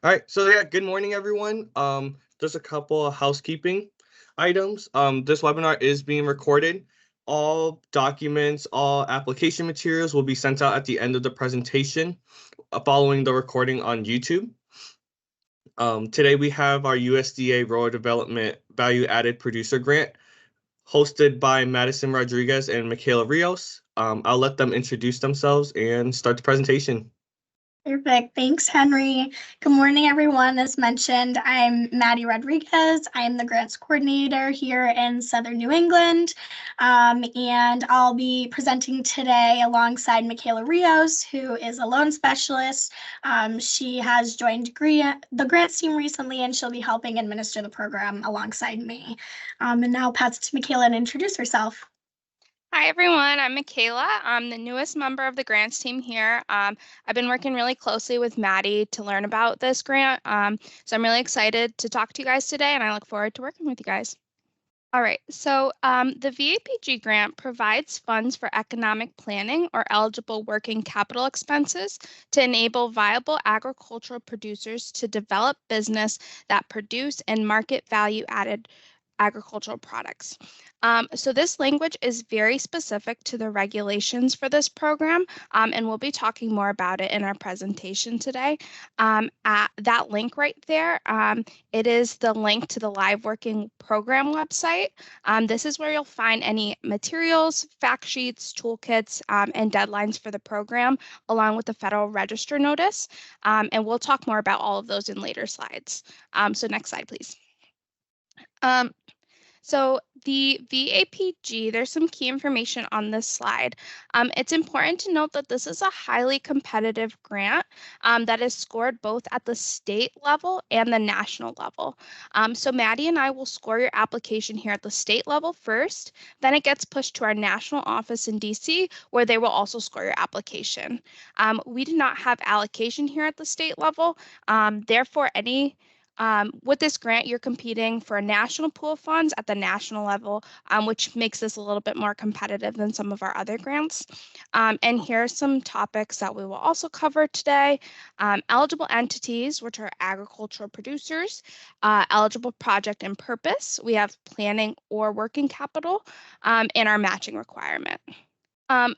All right, so yeah, good morning, everyone. Just a couple of housekeeping items. This webinar is being recorded. All documents, all application materials will be sent out at the end of the presentation, following the recording on YouTube. Today we have our USDA Rural Development Value Added Producer Grant, hosted by Madison Rodriguez and Michaela Rios. I'll let them introduce themselves and start the presentation. Perfect. Thanks, Henry. Good morning, everyone. As mentioned, I'm Maddie Rodriguez. I'm the grants coordinator here in Southern New England, and I'll be presenting today alongside Michaela Rios, who is a loan specialist. She has joined the grants team recently, and she'll be helping administer the program alongside me. And now I'll pass it to Michaela and introduce herself. Hi, everyone. I'm Michaela. I'm the newest member of the grants team here. I've been working really closely with Maddie to learn about this grant. So I'm really excited to talk to you guys today, and I look forward to working with you guys. All right, so the VAPG grant provides funds for economic planning or eligible working capital expenses to enable viable agricultural producers to develop business that produce and market value-added agricultural products. So this language is very specific to the regulations for this program, and we'll be talking more about it in our presentation today. At that link right there, it is the link to the live working program website. This is where you'll find any materials, fact sheets, toolkits, and deadlines for the program, along with the Federal Register notice. And we'll talk more about all of those in later slides. So next slide, please. So the VAPG, there's some key information on this slide. It's important to note that this is a highly competitive grant that is scored both at the state level and the national level. So Maddie and I will score your application here at the state level first, then it gets pushed to our national office in DC, where they will also score your application. We do not have allocation here at the state level, therefore with this grant, you're competing for a national pool of funds at the national level, which makes this a little bit more competitive than some of our other grants. And here are some topics that we will also cover today. Eligible entities, which are agricultural producers, eligible project and purpose. We have planning or working capital, and our matching requirement.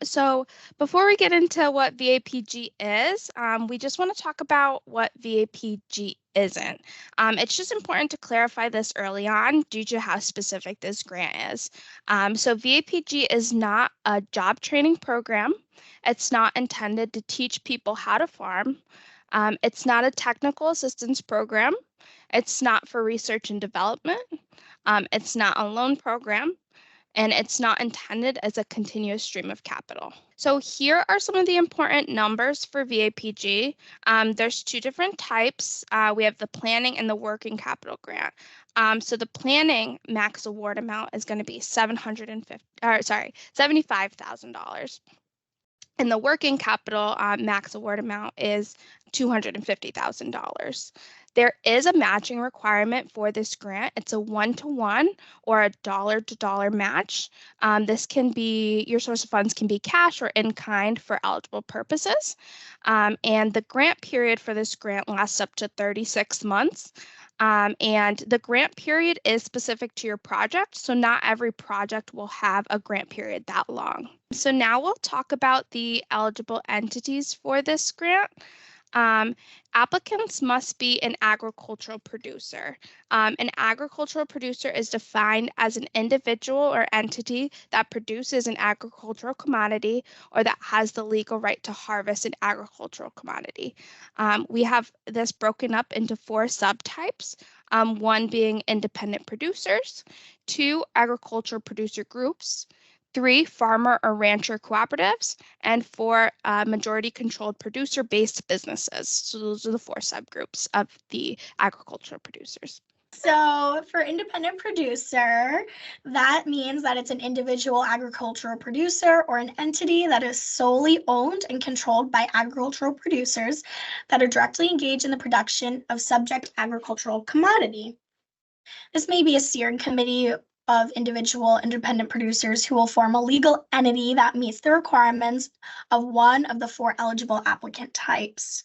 So before we get into what VAPG is, we just want to talk about what VAPG isn't. It's just important to clarify this early on due to how specific this grant is. So VAPG is not a job training program. It's not intended to teach people how to farm. It's not a technical assistance program. It's not for research and development. It's not a loan program. And it's not intended as a continuous stream of capital. So here are some of the important numbers for VAPG. There's two different types. We have the planning and the working capital grant. So the planning max award amount is going to be $75,000. And the working capital max award amount is $250,000. There is a matching requirement for this grant. It's a 1-to-1 or a dollar-to-dollar match. This can be, your source of funds can be cash or in kind for eligible purposes. And the grant period for this grant lasts up to 36 months. And the grant period is specific to your project, so not every project will have a grant period that long. So now we'll talk about the eligible entities for this grant. Applicants must be an agricultural producer. An agricultural producer is defined as an individual or entity that produces an agricultural commodity or that has the legal right to harvest an agricultural commodity. We have this broken up into 4 subtypes, one being independent producers, 2 agricultural producer groups, 3 farmer or rancher cooperatives, and 4 majority-controlled producer-based businesses. So those are the 4 subgroups of the agricultural producers. So for independent producer, that means that it's an individual agricultural producer or an entity that is solely owned and controlled by agricultural producers that are directly engaged in the production of subject agricultural commodity. This may be a steering committee of individual independent producers who will form a legal entity that meets the requirements of one of the 4 eligible applicant types.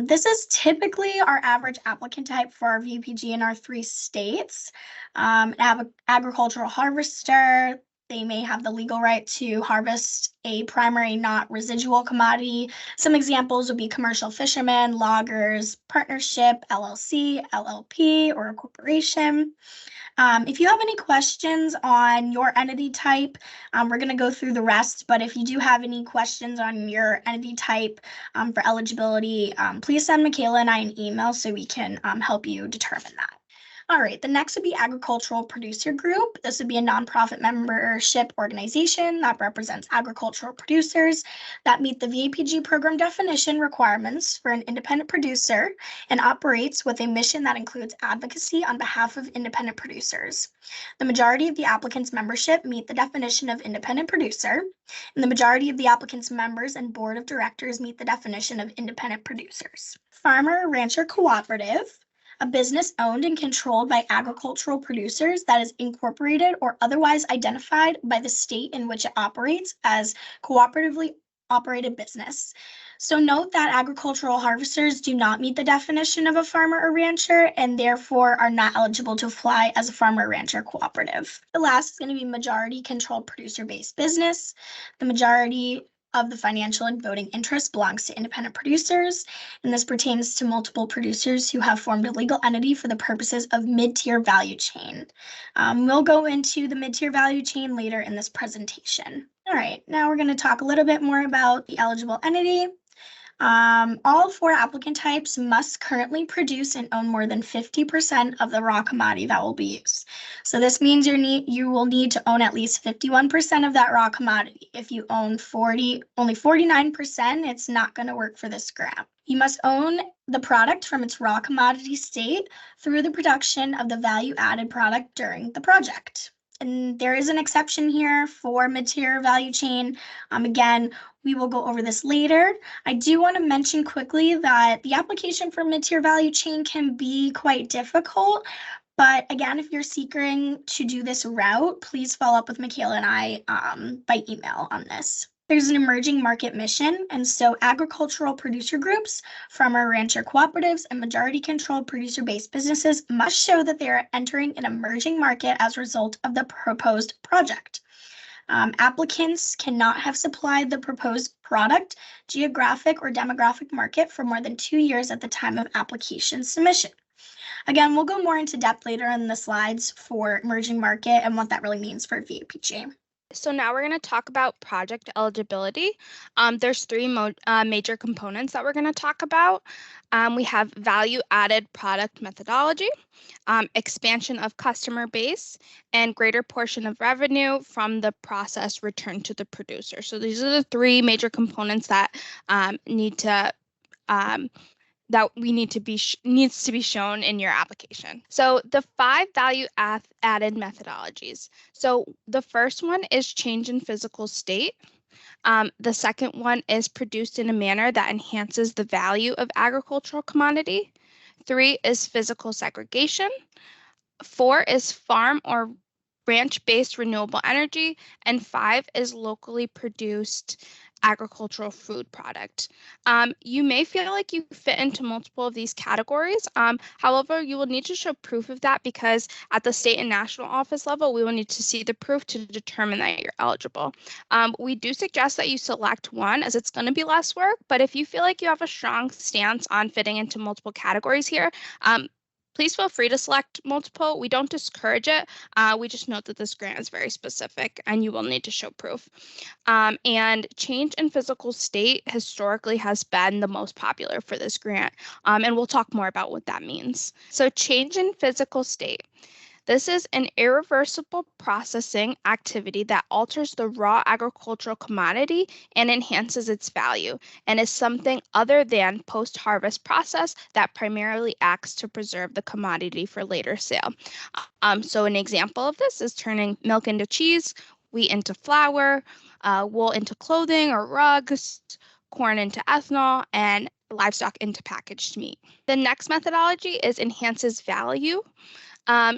This is typically our average applicant type for our VAPG in our 3 states. Agricultural harvester, they may have the legal right to harvest a primary, not residual commodity. Some examples would be commercial fishermen, loggers, partnership, LLC, LLP, or a corporation. If you have any questions on your entity type, we're going to go through the rest, but if you do have any questions on your entity type for eligibility, please send Michaela and I an email so we can help you determine that. All right, the next would be agricultural producer group. This would be a nonprofit membership organization that represents agricultural producers that meet the VAPG program definition requirements for an independent producer and operates with a mission that includes advocacy on behalf of independent producers. The majority of the applicants' membership meet the definition of independent producer, and the majority of the applicants' members and board of directors meet the definition of independent producers. Farmer Rancher Cooperative, a business owned and controlled by agricultural producers that is incorporated or otherwise identified by the state in which it operates as cooperatively operated business. So note that agricultural harvesters do not meet the definition of a farmer or rancher and therefore are not eligible to apply as a farmer rancher cooperative. The last is going to be majority controlled producer-based business. The majority of the financial and voting interest belongs to independent producers, and this pertains to multiple producers who have formed a legal entity for the purposes of mid-tier value chain. We'll go into the mid-tier value chain later in this presentation. All right, now we're going to talk a little bit more about the eligible entity. All 4 applicant types must currently produce and own more than 50% of the raw commodity that will be used. So this means you will need to own at least 51% of that raw commodity. If you own only 49%, it's not going to work for this grant. You must own the product from its raw commodity state through the production of the value-added product during the project. And there is an exception here for mid-tier value chain. Again, we will go over this later. I do want to mention quickly that the application for mid-tier value chain can be quite difficult. But again, if you're seeking to do this route, please follow up with Michaela and I by email on this. There's an emerging market mission, and so agricultural producer groups, farmer rancher cooperatives, and majority-controlled producer-based businesses must show that they are entering an emerging market as a result of the proposed project. Applicants cannot have supplied the proposed product, geographic or demographic market for more than 2 years at the time of application submission. Again, we'll go more into depth later in the slides for emerging market and what that really means for VAPG. So now we're going to talk about project eligibility. There's 3 major components that we're going to talk about. We have value-added product methodology, expansion of customer base, and greater portion of revenue from the process returned to the producer. So these are the 3 major components that needs to be shown in your application. So the 5 value-added methodologies. So the first one is change in physical state. The second one is produced in a manner that enhances the value of agricultural commodity. 3 is physical segregation. 4 is farm or ranch-based renewable energy. And 5 is locally produced agricultural food product. You may feel like you fit into multiple of these categories. However, you will need to show proof of that because at the state and national office level, we will need to see the proof to determine that you're eligible. We do suggest that you select one as it's going to be less work, but if you feel like you have a strong stance on fitting into multiple categories here, please feel free to select multiple. We don't discourage it. We just note that this grant is very specific and you will need to show proof. And change in physical state historically has been the most popular for this grant. And we'll talk more about what that means. So change in physical state. This is an irreversible processing activity that alters the raw agricultural commodity and enhances its value, and is something other than post-harvest process that primarily acts to preserve the commodity for later sale. So an example of this is turning milk into cheese, wheat into flour, wool into clothing or rugs, corn into ethanol, and livestock into packaged meat. The next methodology is enhances value.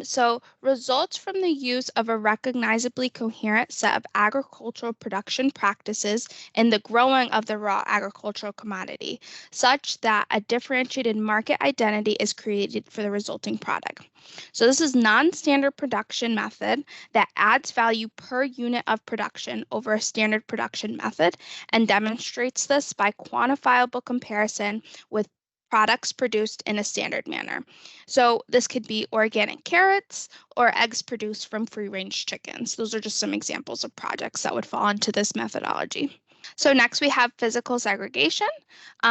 So results from the use of a recognizably coherent set of agricultural production practices in the growing of the raw agricultural commodity, such that a differentiated market identity is created for the resulting product. So this is non-standard production method that adds value per unit of production over a standard production method and demonstrates this by quantifiable comparison with products produced in a standard manner. So this could be organic carrots or eggs produced from free-range chickens. Those are just some examples of projects that would fall into this methodology. So next we have physical segregation.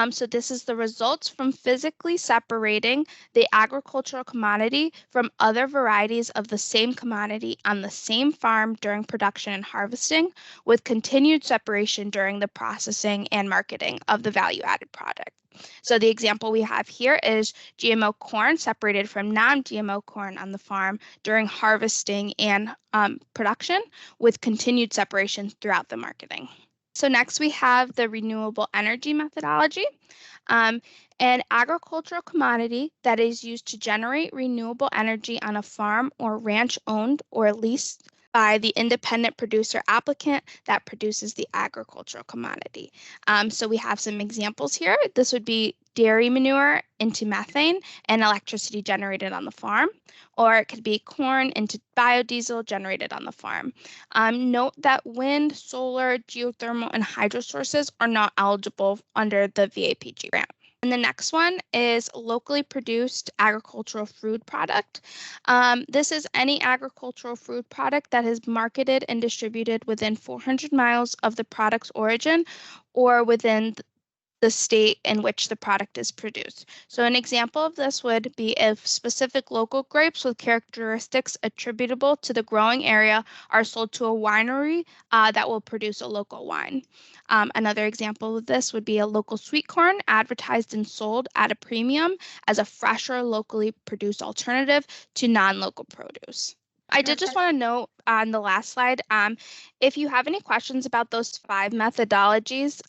So this is the results from physically separating the agricultural commodity from other varieties of the same commodity on the same farm during production and harvesting, with continued separation during the processing and marketing of the value-added product. So the example we have here is GMO corn separated from non-GMO corn on the farm during harvesting and production, with continued separation throughout the marketing. So next we have the renewable energy methodology. An agricultural commodity that is used to generate renewable energy on a farm or ranch owned or leased by the independent producer applicant that produces the agricultural commodity. So we have some examples here. This would be dairy manure into methane and electricity generated on the farm, or it could be corn into biodiesel generated on the farm. Note that wind, solar, geothermal, and hydro sources are not eligible under the VAPG grant. And the next one is locally produced agricultural food product. This is any agricultural food product that is marketed and distributed within 400 miles of the product's origin or within the state in which the product is produced. So an example of this would be if specific local grapes with characteristics attributable to the growing area are sold to a winery that will produce a local wine. Another example of this would be a local sweet corn advertised and sold at a premium as a fresher, locally produced alternative to non-local produce. I did just want to note on the last slide, if you have any questions about those 5 methodologies,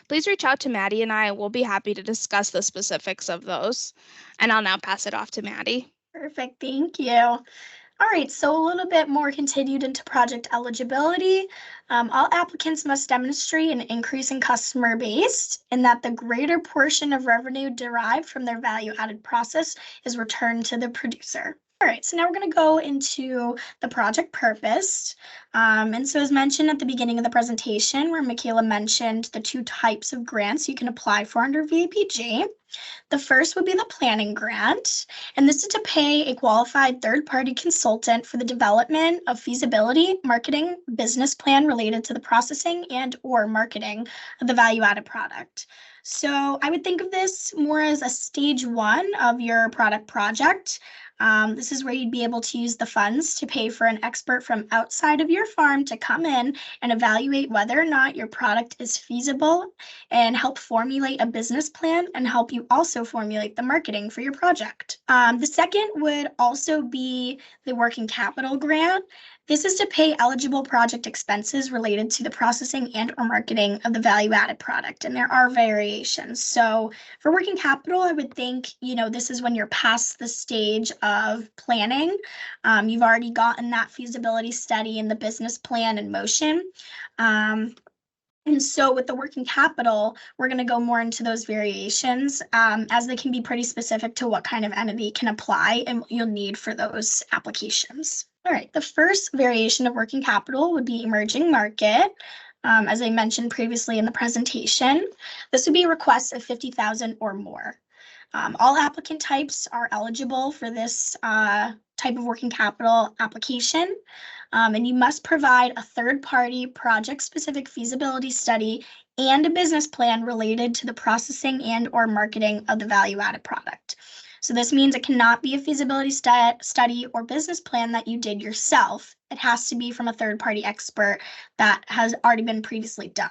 please reach out to Maddie and I will be happy to discuss the specifics of those. And I'll now pass it off to Maddie. Perfect, thank you. All right, so a little bit more continued into project eligibility. All applicants must demonstrate an increase in customer base and that the greater portion of revenue derived from their value-added process is returned to the producer. All right, so now we're going to go into the project purpose. And so as mentioned at the beginning of the presentation, where Michaela mentioned the 2 types of grants you can apply for under VAPG. The first would be the planning grant, and this is to pay a qualified third-party consultant for the development of feasibility, marketing, business plan related to the processing and or marketing of the value-added product. So I would think of this more as a stage 1 of your product project. This is where you'd be able to use the funds to pay for an expert from outside of your farm to come in and evaluate whether or not your product is feasible and help formulate a business plan and help you also formulate the marketing for your project. The second would also be the working capital grant. This is to pay eligible project expenses related to the processing and or marketing of the value-added product, and there are variations. So for working capital, I would think, this is when you're past the stage of planning. You've already gotten that feasibility study and the business plan in motion. And so with the working capital, we're going to go more into those variations as they can be pretty specific to what kind of entity can apply and what you'll need for those applications. All right, the first variation of working capital would be emerging market. As I mentioned previously in the presentation, this would be a request of $50,000 or more. All applicant types are eligible for this type of working capital application, and you must provide a third-party project-specific feasibility study and a business plan related to the processing and or marketing of the value-added product. So this means it cannot be a feasibility study or business plan that you did yourself. It has to be from a third-party expert that has already been previously done.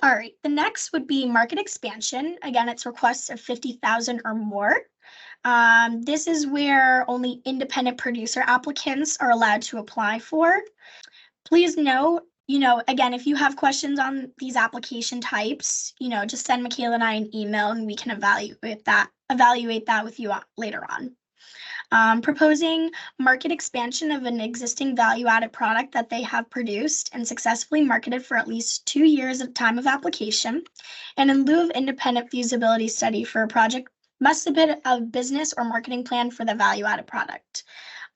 All right, the next would be market expansion. Again, it's requests of $50,000 or more. This is where only independent producer applicants are allowed to apply for. Please note, again, if you have questions on these application types, just send Michaela and I an email and we can evaluate that with you later on. Proposing market expansion of an existing value-added product that they have produced and successfully marketed for at least 2 years at time of application. And in lieu of independent feasibility study for a project, must submit a business or marketing plan for the value-added product.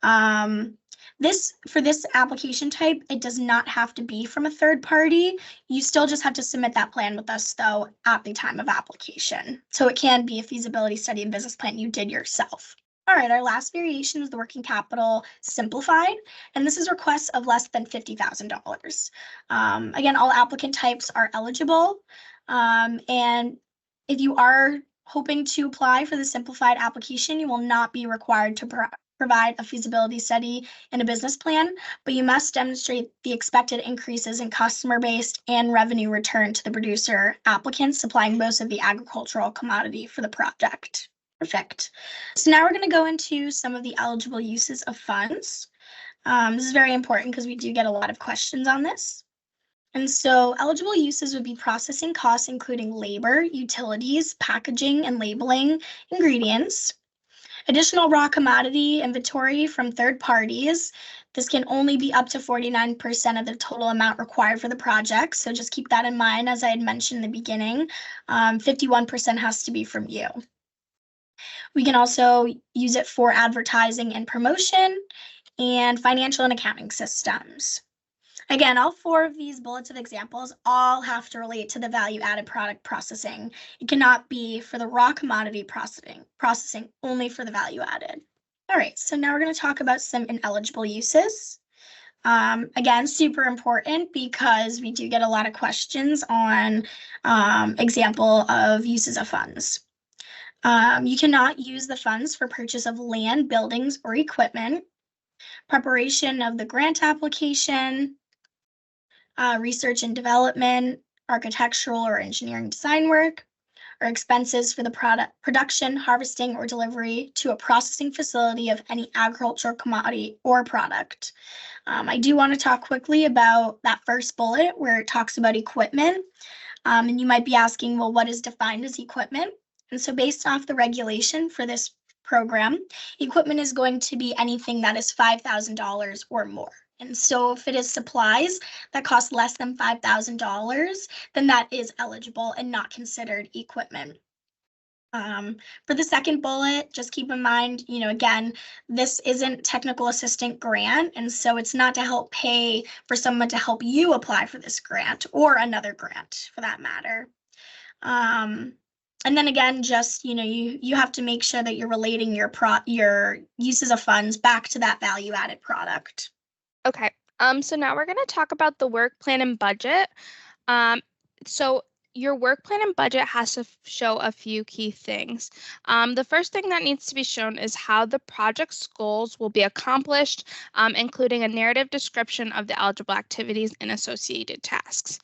For this application type, it does not have to be from a third party. You still just have to submit that plan with us, though, at the time of application. So it can be a feasibility study and business plan you did yourself. All right, our last variation is the working capital simplified, and this is requests of less than $50,000. Again, all applicant types are eligible, and if you are hoping to apply for the simplified application, you will not be required to provide a feasibility study and a business plan, but you must demonstrate the expected increases in customer base and revenue return to the producer applicants supplying most of the agricultural commodity for the project. Perfect. So now we're going to go into some of the eligible uses of funds. This is very important because we do get a lot of questions on this. And so eligible uses would be processing costs, including labor, utilities, packaging, and labeling ingredients. Additional raw commodity inventory from third parties. This can only be up to 49% of the total amount required for the project. So just keep that in mind. As I had mentioned in the beginning, 51% has to be from you. We can also use it for advertising and promotion and financial and accounting systems. Again, all 4 of these bullets of examples all have to relate to the value-added product processing. It cannot be for the raw commodity processing only for the value-added. All right, so now we're going to talk about some ineligible uses. Again, super important because we do get a lot of questions on example of uses of funds. You cannot use the funds for purchase of land, buildings, or equipment, preparation of the grant application, research and development, architectural or engineering design work, or expenses for the production, harvesting, or delivery to a processing facility of any agricultural commodity or product. I do want to talk quickly about that first bullet where it talks about equipment. And you might be asking, well, what is defined as equipment? And so based off the regulation for this program, equipment is going to be anything that is $5,000 or more. And so if it is supplies that cost less than $5,000, then that is eligible and not considered equipment. For the second bullet, just keep in mind, again, this isn't technical assistant grant, and so it's not to help pay for someone to help you apply for this grant or another grant for that matter. And then again, just, you have to make sure that you're relating your uses of funds back to that value-added product. Okay, so now we're going to talk about the work plan and budget. So your work plan and budget has to show a few key things. The first thing that needs to be shown is how the project's goals will be accomplished, including a narrative description of the eligible activities and associated tasks.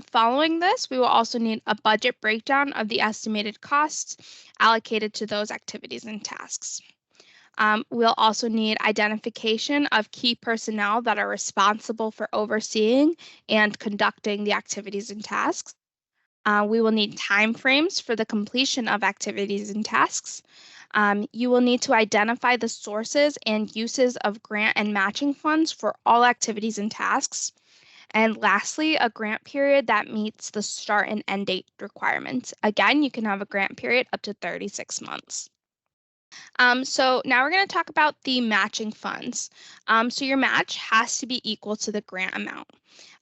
Following this, we will also need a budget breakdown of the estimated costs allocated to those activities and tasks. We'll also need identification of key personnel that are responsible for overseeing and conducting the activities and tasks. We will need timeframes for the completion of activities and tasks. You will need to identify the sources and uses of grant and matching funds for all activities and tasks. And lastly, a grant period that meets the start and end date requirements. Again, you can have a grant period up to 36 months. So now we're going to talk about the matching funds. So your match has to be equal to the grant amount.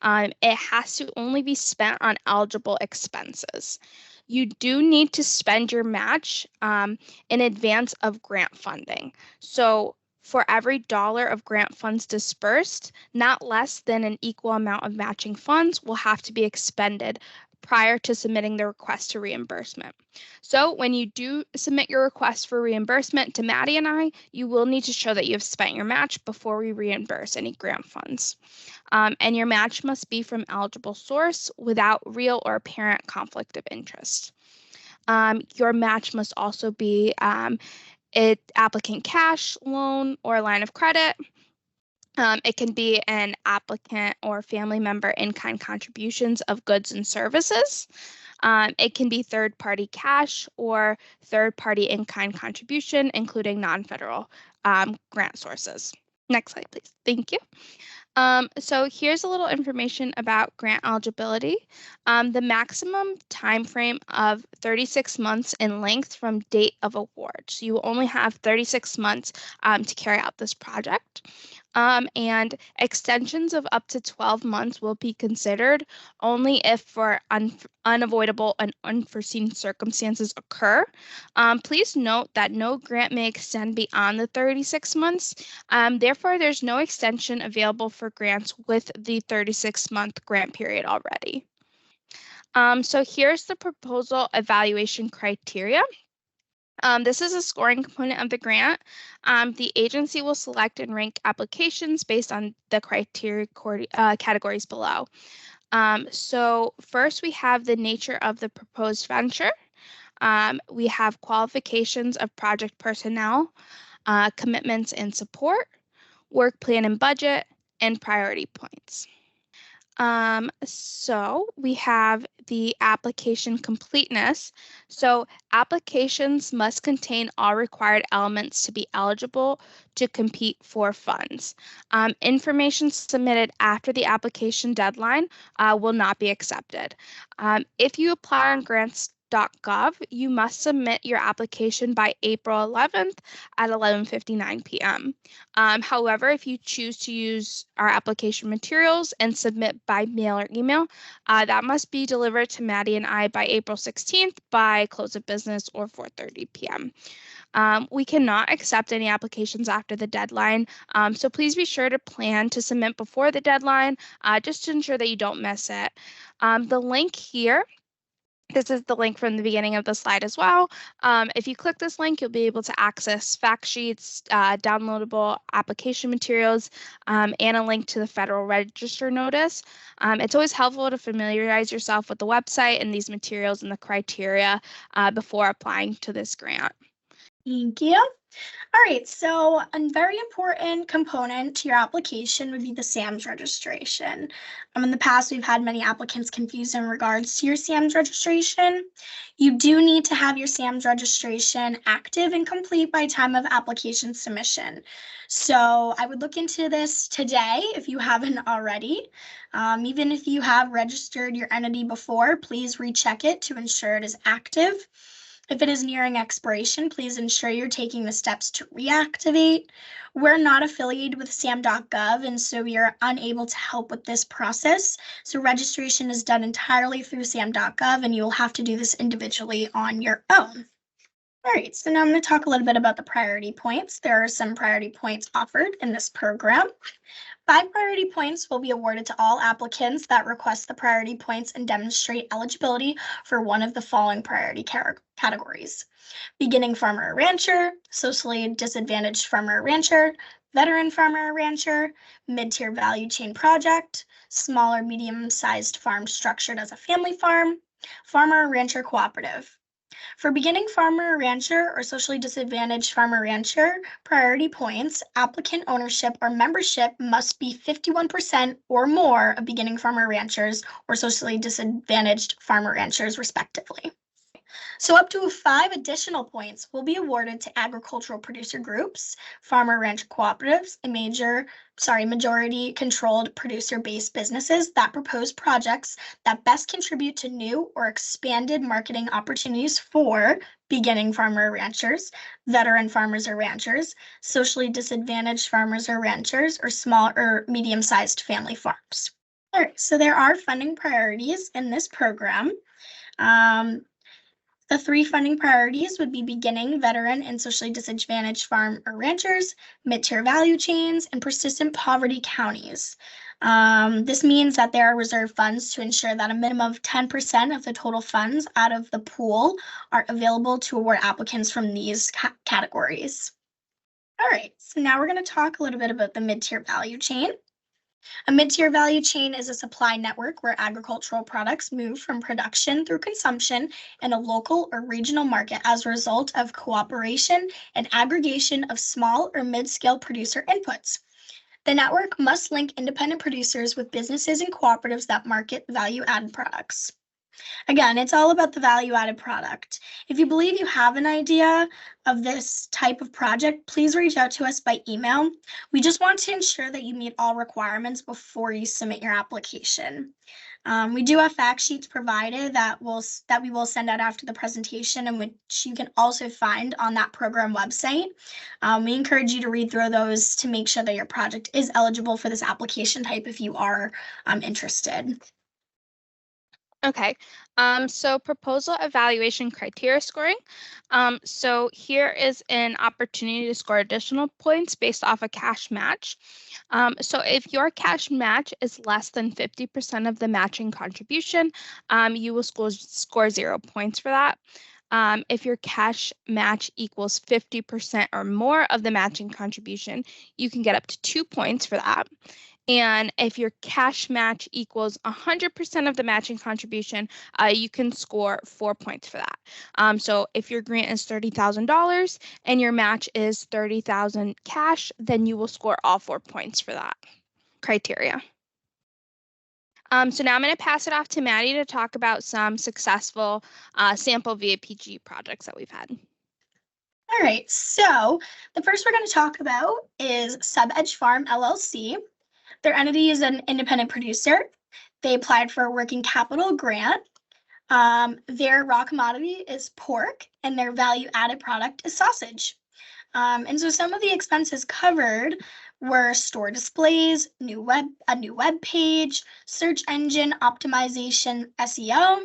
It has to only be spent on eligible expenses. You do need to spend your match in advance of grant funding. So for every dollar of grant funds dispersed, not less than an equal amount of matching funds will have to be expended prior to submitting the request to reimbursement. So when you do submit your request for reimbursement to Maddie and I, you will need to show that you have spent your match before we reimburse any grant funds. And your match must be from eligible source without real or apparent conflict of interest. Your match must also be applicant cash, loan, or line of credit. It can be an applicant or family member in-kind contributions of goods and services. It can be third-party cash or third-party in-kind contribution, including non-federal grant sources. Next slide, please. Thank you. So here's a little information about grant eligibility. The maximum time frame of 36 months in length from date of award. So you will only have 36 months to carry out this project. And extensions of up to 12 months will be considered only if for unavoidable and unforeseen circumstances occur. Please note that no grant may extend beyond the 36 months. Therefore, there's no extension available for grants with the 36-month grant period already. So here's the proposal evaluation criteria. This is a scoring component of the grant. The agency will select and rank applications based on the criteria categories below. So first we have the nature of the proposed venture. We have qualifications of project personnel, commitments and support, work plan and budget, and priority points. So we have the application completeness. So applications must contain all required elements to be eligible to compete for funds. Information submitted after the application deadline will not be accepted. If you apply on grants.gov, you must submit your application by April 11th at 11:59 p.m. However, if you choose to use our application materials and submit by mail or email, that must be delivered to Maddie and I by April 16th by close of business or 4:30 p.m. We cannot accept any applications after the deadline, so please be sure to plan to submit before the deadline just to ensure that you don't miss it. The link here, this is the link from the beginning of the slide as well. If you click this link, you'll be able to access fact sheets, downloadable application materials, and a link to the Federal Register notice. It's always helpful to familiarize yourself with the website and these materials and the criteria before applying to this grant. Thank you. All right, so a very important component to your application would be the SAMS registration. In the past, we've had many applicants confused in regards to your SAMS registration. You do need to have your SAMS registration active and complete by time of application submission. So I would look into this today if you haven't already. Even if you have registered your entity before, please recheck it to ensure it is active. If it is nearing expiration, please ensure you're taking the steps to reactivate. We're not affiliated with SAM.gov, and so we are unable to help with this process. So registration is done entirely through SAM.gov, and you'll have to do this individually on your own. All right, so now I'm going to talk a little bit about the priority points. There are some priority points offered in this program. 5 priority points will be awarded to all applicants that request the priority points and demonstrate eligibility for one of the following priority categories: beginning farmer or rancher, socially disadvantaged farmer or rancher, veteran farmer or rancher, mid-tier value chain project, small or medium-sized farm structured as a family farm, farmer or rancher cooperative. For beginning farmer or rancher or socially disadvantaged farmer or rancher priority points, applicant ownership or membership must be 51% or more of beginning farmer ranchers or socially disadvantaged farmer ranchers, respectively. So up to 5 additional points will be awarded to agricultural producer groups, farmer ranch cooperatives, and majority controlled producer-based businesses that propose projects that best contribute to new or expanded marketing opportunities for beginning farmer ranchers, veteran farmers or ranchers, socially disadvantaged farmers or ranchers, or small or medium-sized family farms. All right, so there are funding priorities in this program. The 3 funding priorities would be beginning, veteran, and socially disadvantaged farm or ranchers, mid-tier value chains, and persistent poverty counties. This means that there are reserved funds to ensure that a minimum of 10% of the total funds out of the pool are available to award applicants from these categories. All right, so now we're going to talk a little bit about the mid-tier value chain. A mid-tier value chain is a supply network where agricultural products move from production through consumption in a local or regional market as a result of cooperation and aggregation of small or mid-scale producer inputs. The network must link independent producers with businesses and cooperatives that market value-added products. Again, it's all about the value-added product. If you believe you have an idea of this type of project, please reach out to us by email. We just want to ensure that you meet all requirements before you submit your application. We do have fact sheets provided that we will send out after the presentation, and which you can also find on that program website. We encourage you to read through those to make sure that your project is eligible for this application type if you are interested. Okay, so proposal evaluation criteria scoring. So here is an opportunity to score additional points based off a cash match. So if your cash match is less than 50% of the matching contribution, you will score 0 points for that. If your cash match equals 50% or more of the matching contribution, you can get up to 2 points for that. And if your cash match equals 100% of the matching contribution, you can score 4 points for that. So if your grant is $30,000 and your match is $30,000 cash, then you will score all 4 points for that criteria. So now I'm going to pass it off to Maddie to talk about some successful sample VAPG projects that we've had. All right, so the first we're going to talk about is Sub-Edge Farm LLC. Their entity is an independent producer. They applied for a working capital grant. Their raw commodity is pork, and their value-added product is sausage. And so some of the expenses covered were store displays, a new web page, search engine optimization, SEO,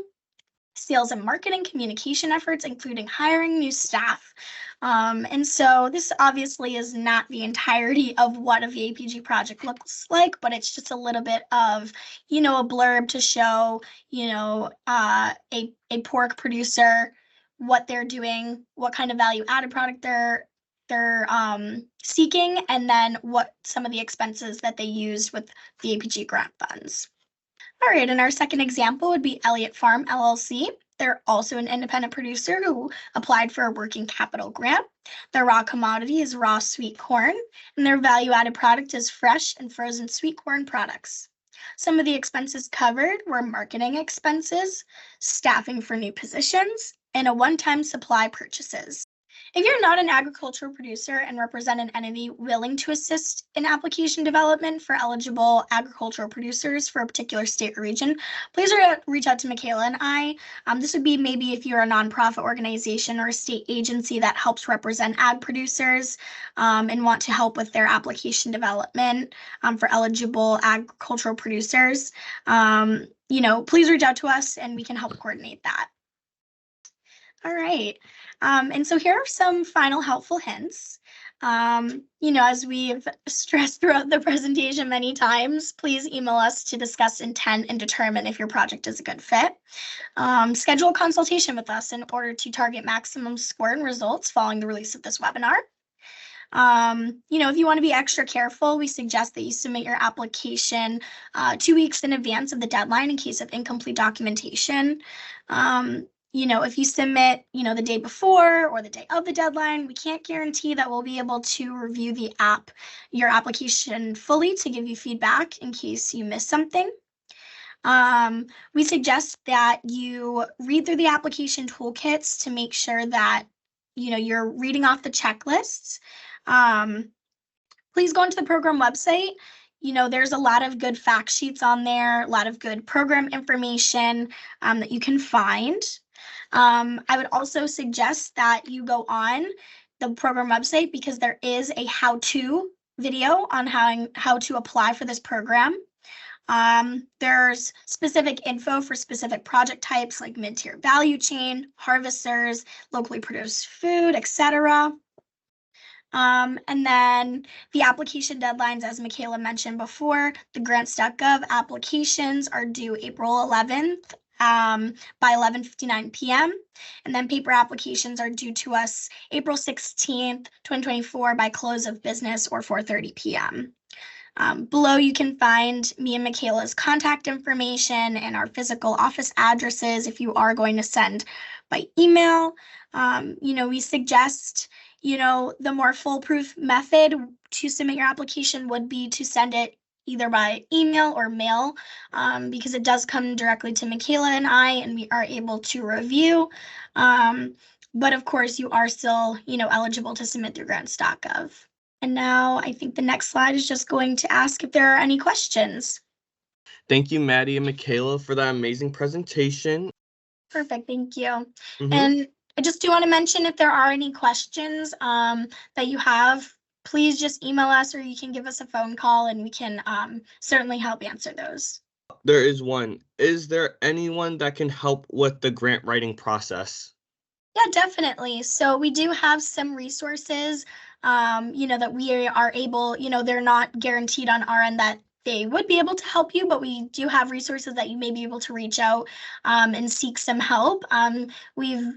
sales and marketing communication efforts, including hiring new staff. And so this obviously is not the entirety of what a VAPG project looks like, but it's just a little bit of, a blurb to show, a pork producer, what they're doing, what kind of value added product they're seeking, and then what some of the expenses that they used with VAPG grant funds. All right, and our second example would be Elliott Farm LLC. They're also an independent producer who applied for a working capital grant. Their raw commodity is raw sweet corn, and their value-added product is fresh and frozen sweet corn products. Some of the expenses covered were marketing expenses, staffing for new positions, and a one-time supply purchases. If you're not an agricultural producer and represent an entity willing to assist in application development for eligible agricultural producers for a particular state or region, please reach out to Michaela and I. This would be maybe if you're a nonprofit organization or a state agency that helps represent ag producers and want to help with their application development for eligible agricultural producers. Please reach out to us and we can help coordinate that. All right. And so here are some final helpful hints. As we've stressed throughout the presentation many times, please email us to discuss intent and determine if your project is a good fit. Schedule a consultation with us in order to target maximum score and results following the release of this webinar. If you want to be extra careful, we suggest that you submit your application 2 weeks in advance of the deadline in case of incomplete documentation. If you submit, the day before or the day of the deadline, we can't guarantee that we'll be able to review your application fully to give you feedback in case you miss something. We suggest that you read through the application toolkits to make sure that, you're reading off the checklists. Please go into the program website. There's a lot of good fact sheets on there, a lot of good program information that you can find. I would also suggest that you go on the program website because there is a how-to video on how to apply for this program. There's specific info for specific project types like mid-tier value chain, harvesters, locally produced food, etc. And then the application deadlines, as Michaela mentioned before, the grants.gov applications are due April 11th by 11:59 p.m. And then paper applications are due to us April 16th, 2024 by close of business or 4:30 p.m. Below you can find me and Michaela's contact information and our physical office addresses if you are going to send by email. We suggest the more foolproof method to submit your application would be to send it either by email or mail, because it does come directly to Michaela and I, and we are able to review. But of course, you are still, eligible to submit through grants.gov. And now I think the next slide is just going to ask if there are any questions. Thank you, Maddie and Michaela, for that amazing presentation. Perfect, thank you. And I just do want to mention, if there are any questions that you have, please just email us, or you can give us a phone call, and we can certainly help answer those. There is one. Is there anyone that can help with the grant writing process? Yeah, definitely. So we do have some resources, that we are able, they're not guaranteed on our end that they would be able to help you, but we do have resources that you may be able to reach out and seek some help. We've,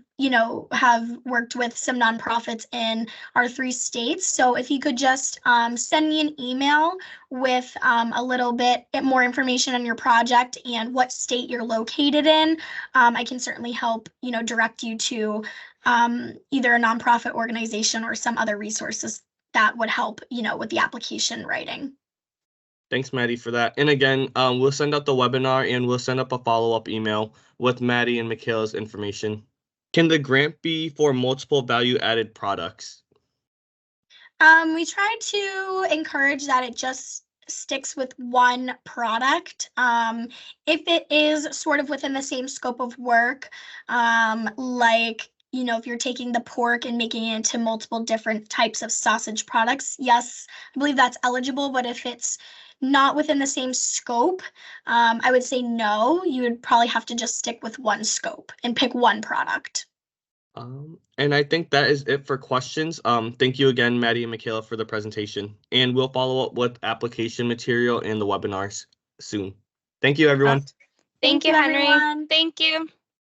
have worked with some nonprofits in our 3 states. So if you could just send me an email with a little bit more information on your project and what state you're located in, I can certainly help, direct you to either a nonprofit organization or some other resources that would help, with the application writing. Thanks, Maddie, for that. And again, we'll send out the webinar and we'll send up a follow-up email with Maddie and Michaela's information. Can the grant be for multiple value-added products? We try to encourage that it just sticks with one product. If it is sort of within the same scope of work, like, if you're taking the pork and making it into multiple different types of sausage products, yes, I believe that's eligible. But if it's not within the same scope, I would say no. You would probably have to just stick with one scope and pick one product. And I think that is it for questions. Thank you again, Maddie and Michaela, for the presentation. And we'll follow up with application material and the webinars soon. Thank you, everyone. Thank you, Henry. everyone. Thank you.